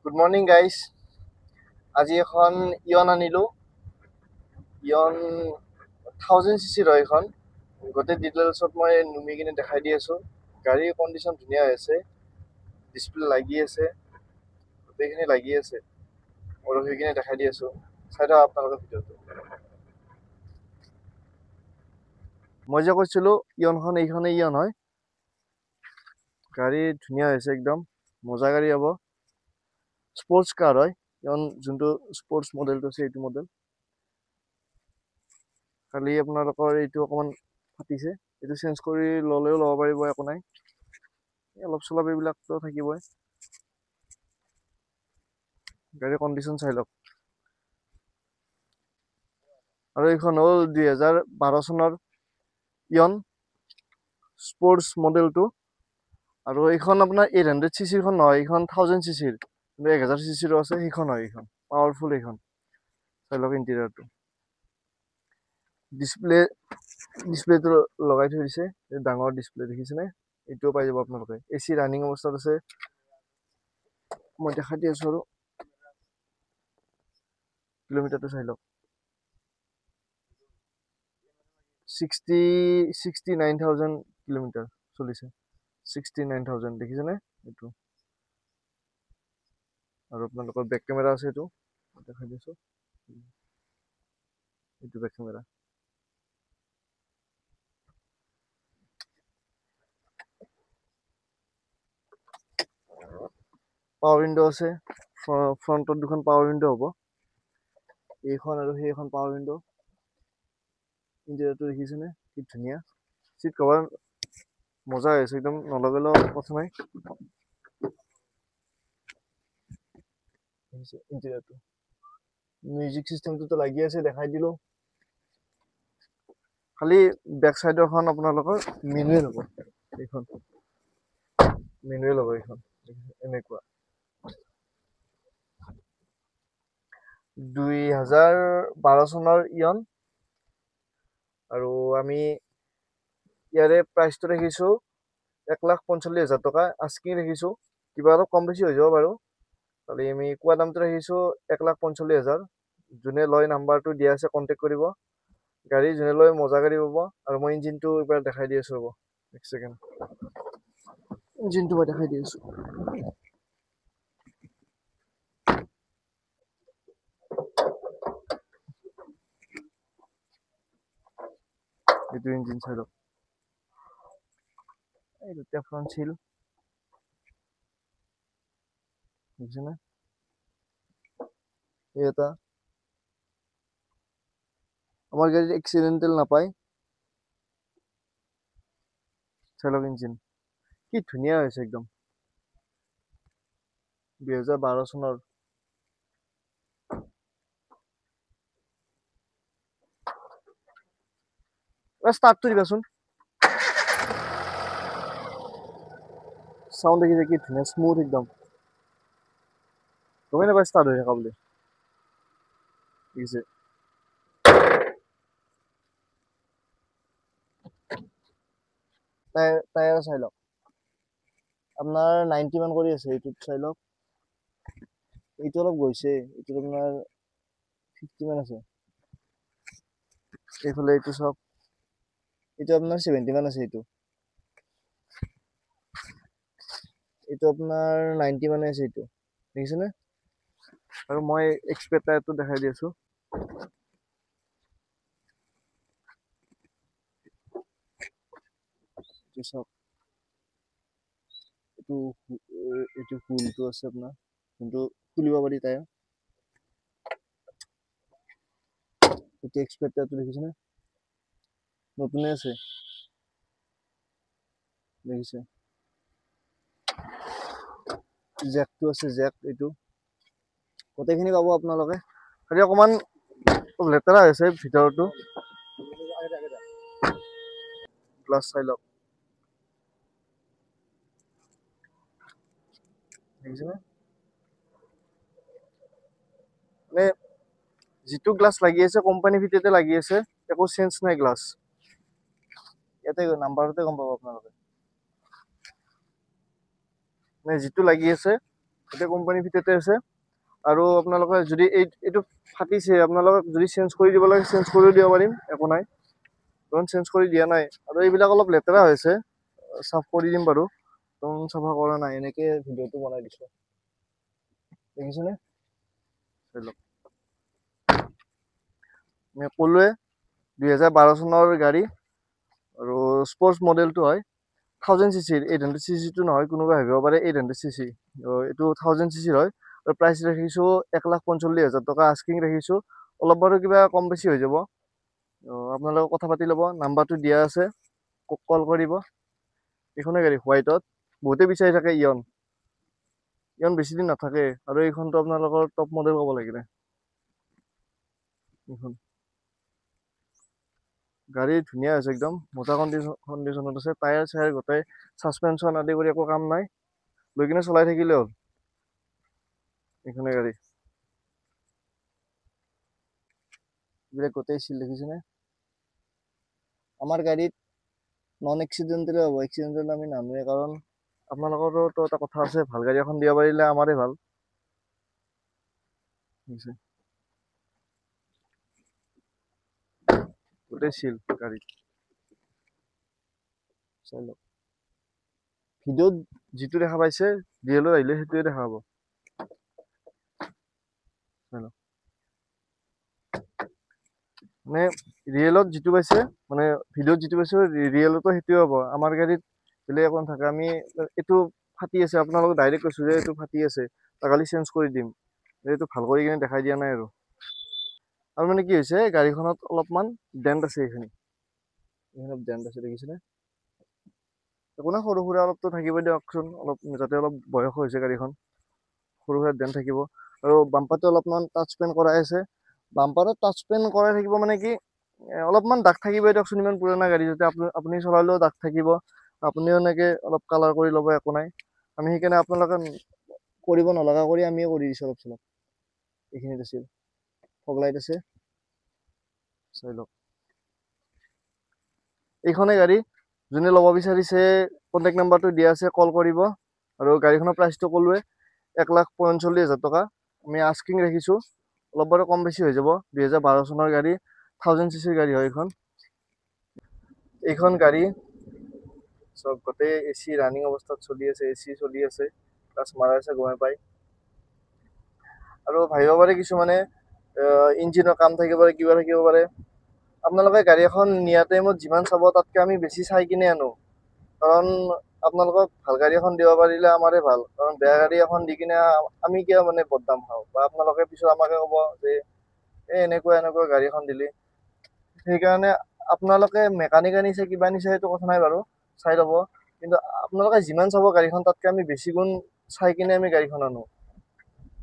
Good morning guys. আজি এখন Eon আনিলোঁ। ইয়ন 1000cc হয় এইখন। গোটেই ডিটেইলছত মই নুমি কিনে দেখাই দি আছোঁ। গাড়ীৰ কণ্ডিশ্যন ধুনীয়া হৈ আছে, ডিছপ্লে লাগি আছে, গোটেইখিনি লাগি আছে। মই ৰখি কিনে দেখাই দি আছোঁ, চাই থাকক আপোনালোকে ভিডিঅ'টো। মই যে কৈছিলোঁ ইয়নখন এইখনেই ইয়ন হয়। গাড়ী ধুনীয়া হৈছে, একদম মজা গাড়ী হ'ব। স্পৰ্টছ কাৰ হয় ইয়ন, যোনটো স্পৰ্টছ মডেলটো আছে এইটো মডেল। খালি আপোনালোকৰ এইটো অকণমান ফাটিছে, এইটো চেঞ্জ কৰি ল'লেও ল'ব পাৰিব, একো নাই। অলপ চলপ এইবিলাকতো থাকিবই। গাড়ীৰ কণ্ডিশ্যন চাই লওক। আৰু এইখন হ'ল 2012 চনৰ ইয়ন স্পৰ্টছ মডেলটো। আৰু এইখন আপোনাৰ 800cc নহয়, এইখন 1000cc, কিন্তু 1000cc আছে, সেইখন হয়। এইখন পাৱাৰফুল, এইখন চাই লওক ইণ্টেৰিয়ৰটো। ডিছপ্লেটো লগাই থৈ দিছে, ডাঙৰ ডিছপ্লে দেখিছেনে? এইটোও পাই যাব আপোনালোকে। AC ৰানিং অৱস্থাত আছে, মই দেখাই দি আছোঁ। আৰু কিলোমিটাৰটো চাই লওক, 69,000 কিলোমিটাৰ চলিছে। 69,000 দেখিছেনে? এইটো আৰু আপোনালোকৰ বেক কেমেৰা আছে, এইটো দেখাই দিছোঁ। এইটো বেক কেমেৰা। পাৱাৰ উইণ্ডো আছে, ফ্ৰণ্টত দুখন পাৱাৰ উইণ্ডো হ'ব, এইখন আৰু সেইখন পাৱাৰ উইণ্ডো। ইণ্টেৰিয়ৰটো দেখিছেনে কি ধুনীয়া? চিট কভাৰ মজা হৈ আছে, একদম নলগালেও কথা নাই। ইণ্টেৰিয়ৰটো, মিউজিক চিষ্টেমটোতো লাগি আছে, দেখাই দিলোঁ। খালি বেক চাইডৰখন আপোনালোকৰ মেনুৱেল হ'ব। এইখন মেনুৱেল হ'ব, এইখন এনেকুৱা। 2012 চনৰ ইয়ন। আৰু আমি ইয়াৰে প্ৰাইচটো ৰাখিছোঁ 1,45,000 টকা। আস্কিং ৰাখিছোঁ, কিবা অলপ কম বেছি হৈ যাব বাৰু। খালি আমি কোৱা দামটো ৰাখিছোঁ 1,45,000। যোনে লয় নাম্বাৰটো দিয়া আছে, কণ্টেক্ট কৰিব। গাড়ী যোনে লয় মজা গাড়ী পাব। আৰু মই ইঞ্জিনটো এইবাৰ দেখাই দি আছোঁ, ৰ'ব এক ছেকেণ্ড। ইঞ্জিনটো মই দেখাই দি আছোঁ। এইটো ইঞ্জিন চাই লওক, এই দুটা ফ্ৰণ্ট চিল বুজিছেনে? এই এটা আমাৰ গাড়ীত এক্সিডেণ্টেল নাপায়। চাই লওক ইঞ্জিন কি ধুনীয়া হৈছে, একদম 2012 চনৰ। ষ্টাৰ্টটো দিবাচোন, চাউণ্ড দেখিছে কি ধুনীয়া, স্মুথ একদম। গমেই নাপায় ষ্টাৰ্ট হৈ থকা বুলি, দেখিছে? টায়াৰ চাই লওক, আপোনাৰ 90 মান কৰি আছে। এইটোত চাই লওক, এইটো অলপ গৈছে, এইটোত আপোনাৰ 50 মান আছে। এইফালে এইটো চাওক, এইটো আপোনাৰ 70 মান আছে। এইটো আপোনাৰ 90 মানে আছে, এইটো দেখিছেনে? আৰু মই এক্সপেক্ট টায়াৰটো দেখাই দি আছোঁ। এইটো চাওক, এইটো হুলটো আছে আপোনাৰ, যোনটো খুলিব পাৰি টায়াৰ। এইটো এক্সপেক্ট টায়াৰটো দেখিছেনে? নতুনে আছে, দেখিছে? জেকটো আছে, জেক এইটো গোটেইখিনি পাব আপোনালোকে। খালি অকণমান লেতেৰা হৈছে ভিতৰতো, গ্লাছ চাই লওক, দেখিছেনে? মানে যিটো গ্লাছ লাগি আছে কোম্পানী ভিতৰতে লাগি আছে, একো চেঞ্জ নাই গ্লাছ। ইয়াতে নাম্বাৰতে গম পাব আপোনালোকে, মানে যিটো লাগি আছে গোটেই কোম্পানী ফিটেতে আছে আৰু আপোনালোকে যদি এইটো ফাটিছে আপোনালোকে যদি চেঞ্জ কৰি দিব লাগে চেঞ্জ কৰিও দিব পাৰিম, একো নাই। কাৰণ চেঞ্জ কৰি দিয়া নাই আৰু এইবিলাক অলপ লেতেৰা হৈছে, চাফ কৰি দিম বাৰু। চাফা কৰা নাই, এনেকে ভিডিঅ'টো বনাই দিছো, দেখিছেনে? মই ক'লোৱে 2012 চনৰ গাড়ী আৰু স্পৰ্টছ মডেলটো হয় 1000cc, 800cc টো নহয়, কোনোবাই ভাবিব পাৰে 800cc, এইটো 1000cc হয়। আৰু প্ৰাইচ ৰাখিছো 1,45,000 টকা, আস্কিং ৰাখিছো। অলপ বাৰু কিবা কম বেছি হৈ যাব, আপোনালোকে কথা পাতি ল'ব, নাম্বাৰটো দিয়া আছে, কল কৰিব। এইখনে গাড়ী হোৱাইটত, বহুতে বিচাৰি থাকে ইয়ন বেছি দিন নাথাকে, আৰু এইখনটো আপোনালোকৰ টপ মডেল ক'ব লাগিলে। এইখন গাড়ী ধুনীয়া হৈছে, একদম মজা কণ্ডিশ্যনত আছে। টায়াৰ চায়াৰ গোটেই, ছাছপেনশ্যন আদি কৰি একো কাম নাই, লৈ কিনে চলাই থাকিলে হ'ল। এইখনে গাড়ী গোটেই চিল, দেখিছেনে? আমাৰ গাড়ীত নন এক্সিডেণ্টেলে হ'ব, এক্সিডেণ্টেল আমি নানোৱে, কাৰণ আপোনালোকৰোতো এটা কথা আছে, ভাল গাড়ী এখন দিব পাৰিলে আমাৰে ভাল। গোটেই চিল গাড়ী, চাই লওক। ভিডিঅ'ত যিটো দেখা পাইছে, ৰিয়েলত আহিলে সেইটোৱে দেখা পাব। মানে ৰিয়েলত যিটো পাইছে, মানে ভিডিঅ'ত যিটো পাইছে, ৰিয়েলতো সেইটোৱে হ'ব। আমাৰ গাড়ীত বেলেগ একো নাথাকে। আমি এইটো ফাটি আছে, আপোনালোকক ডাইৰেক্ট কৈছো যে এইটো ফাটি আছে, কালি চেঞ্জ কৰি দিম, এইটো ভাল কৰি কিনে দেখাই দিয়া নাই আৰু মানে কি হৈছে, গাড়ীখনত অলপমান ডেণ্ট আছে, এইখিনি ডেণ্ট আছে, দেখিছেনে? একো নাই, সৰু সুৰা অলপতো থাকিবই দিয়কচোন, অলপ যাতে অলপ বয়স হৈছে গাড়ীখন, সৰু সুৰা ডেণ্ট থাকিব। আৰু বাম্পাৰটো অলপমান টাচ পেইণ্ট কৰাই আছে, বাম্পাৰত টাচ পেইণ্ট কৰাই থাকিব মানে কি, অলপমান দাগ থাকিবই দিয়কচোন, ইমান পুৰণা গাড়ী যাতে আপুনি চলালেও দাগ থাকিব, আপুনিও এনেকে অলপ কালাৰ কৰি ল'ব, একো নাই। আমি সেইকাৰণে আপোনালোকে কৰিব নলগা কৰি আমিয়ে কৰি দিছো অলপ চলপ। এইখিনিত আছিল, ফগ লাইট আছে, চাই লওক। এইখনে গাড়ী, যোনে ল'ব বিচাৰিছে কণ্টেক্ট নাম্বাৰটো দিয়া আছে, কল কৰিব। আৰু গাড়ীখনৰ প্ৰাইচটো ক'লোৱে 1,45,000 টকা, আমি আস্কিং ৰাখিছো, অলপ বাৰু কম বেছি হৈ যাব। 2012 চনৰ গাড়ী, 1000cc গাড়ী হয় এইখন। এইখন গাড়ী চব গোটেই AC ৰানিং অৱস্থাত চলি আছে, AC চলি আছে, ক্লাছ মাৰাই আছে, গমে পাই। আৰু ভাবিব পাৰে কিছুমানে ইঞ্জিনৰ কাম থাকিব পাৰে, কিবা থাকিব পাৰে। আপোনালোকে গাড়ী এখন নিয়া টাইমত যিমান চাব, তাতকে আমি বেছি চাই কিনে আনো, কাৰণ আপোনালোকক ভাল গাড়ী এখন দিব পাৰিলে আমাৰে ভাল। কাৰণ বেয়া গাড়ী এখন দি কিনে আমি কিয় মানে বদনাম খাওঁ, বা আপোনালোকে পিছত আমাকে ক'ব যে এনেকুৱা গাড়ী এখন দিলি। সেইকাৰণে আপোনালোকে মেকানিক আনিছে, কিবা আনিছে, সেইটো কথা নাই বাৰু, চাই ল'ব। কিন্তু আপোনালোকে যিমান চাব গাড়ীখন, তাতকে আমি বেছি গুণ চাই কিনে আমি গাড়ীখন আনো,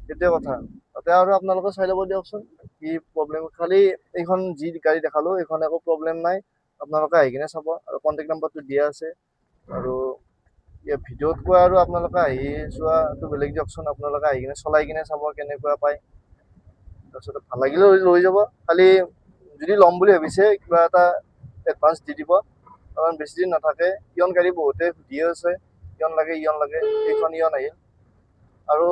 সেইটোৱে কথা। তাতে আৰু আপোনালোকে চাই ল'ব দিয়কচোন, কি প্ৰব্লেম। খালি এইখন যি গাড়ী দেখালো, এইখন একো প্ৰব্লেম নাই, আপোনালোকে আহি কিনে চাব। আৰু কণ্টেক্ট নাম্বাৰটো দিয়া আছে। আৰু ভিডিঅ'ত কোৱা আৰু আপোনালোকে আহি চোৱাটো বেলেগ দিয়কচোন, আপোনালোকে আহি কিনে চলাই কিনে চাব কেনেকুৱা পায়, তাৰপিছত ভাল লাগিলে লৈ যাব। খালি যদি ল'ম বুলি ভাবিছে, কিবা এটা এডভান্স দি দিব, কাৰণ বেছি দিন নাথাকে। ইয়ন গাড়ী বহুতে সুধিয়ে আছে, ইয়ন লাগে, এইখন ইয়ন আহিল। আৰু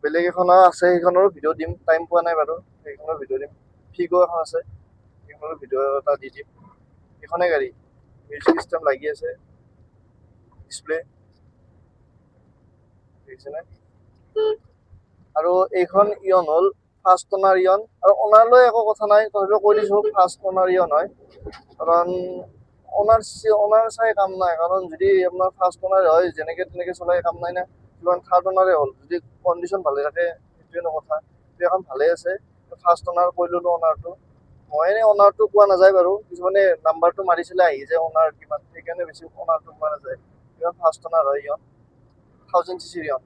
বেলেগ এখনো আছে, সেইখনৰো ভিডিঅ' দিম, টাইম পোৱা নাই বাৰু, সেইখনৰ ভিডিঅ' দিম। ফিগো এখন আছে, সেইখনৰ ভিডিঅ' এটা দি দিম। এইখনে গাড়ী, মিউজিক চিষ্টেম লাগি আছে, ডিছপ্লে দেখিছেনে? আৰু এইখন ইয়ন হ'ল ফাৰ্ষ্ট অনাৰ ইয়ন, আৰু অনাৰলৈ একো কথা নাই, তথাপিও কৈ দিছো ফাৰ্ষ্ট অনাৰ ইয়ন হয়। কাৰণ অনাৰ চাই কাম নাই, কাৰণ যদি আপোনাৰ ফাৰ্ষ্ট অনাৰ হয়, যেনেকে তেনেকে চলাই কাম নাই না। কিমান থাৰ্ড অনাৰে হ'ল, যদি কণ্ডিশ্যন ভালে থাকে, সেইটোৱে কথা। এখন ভালে আছে, ফাৰ্ষ্ট অনাৰ কৈ ললো অনাৰটো। মই এনেই অনাৰটো কোৱা নাযায় বাৰু, কিছুমানে নাম্বাৰটো মাৰিছিলে আহি যায় অনাৰ কিমান, সেইকাৰণে বেছি অনাৰটো কোৱা নাযায়। ইমান ফাৰ্ষ্ট অনাৰ হয় ইয়ন, 1000cc ইয়ন।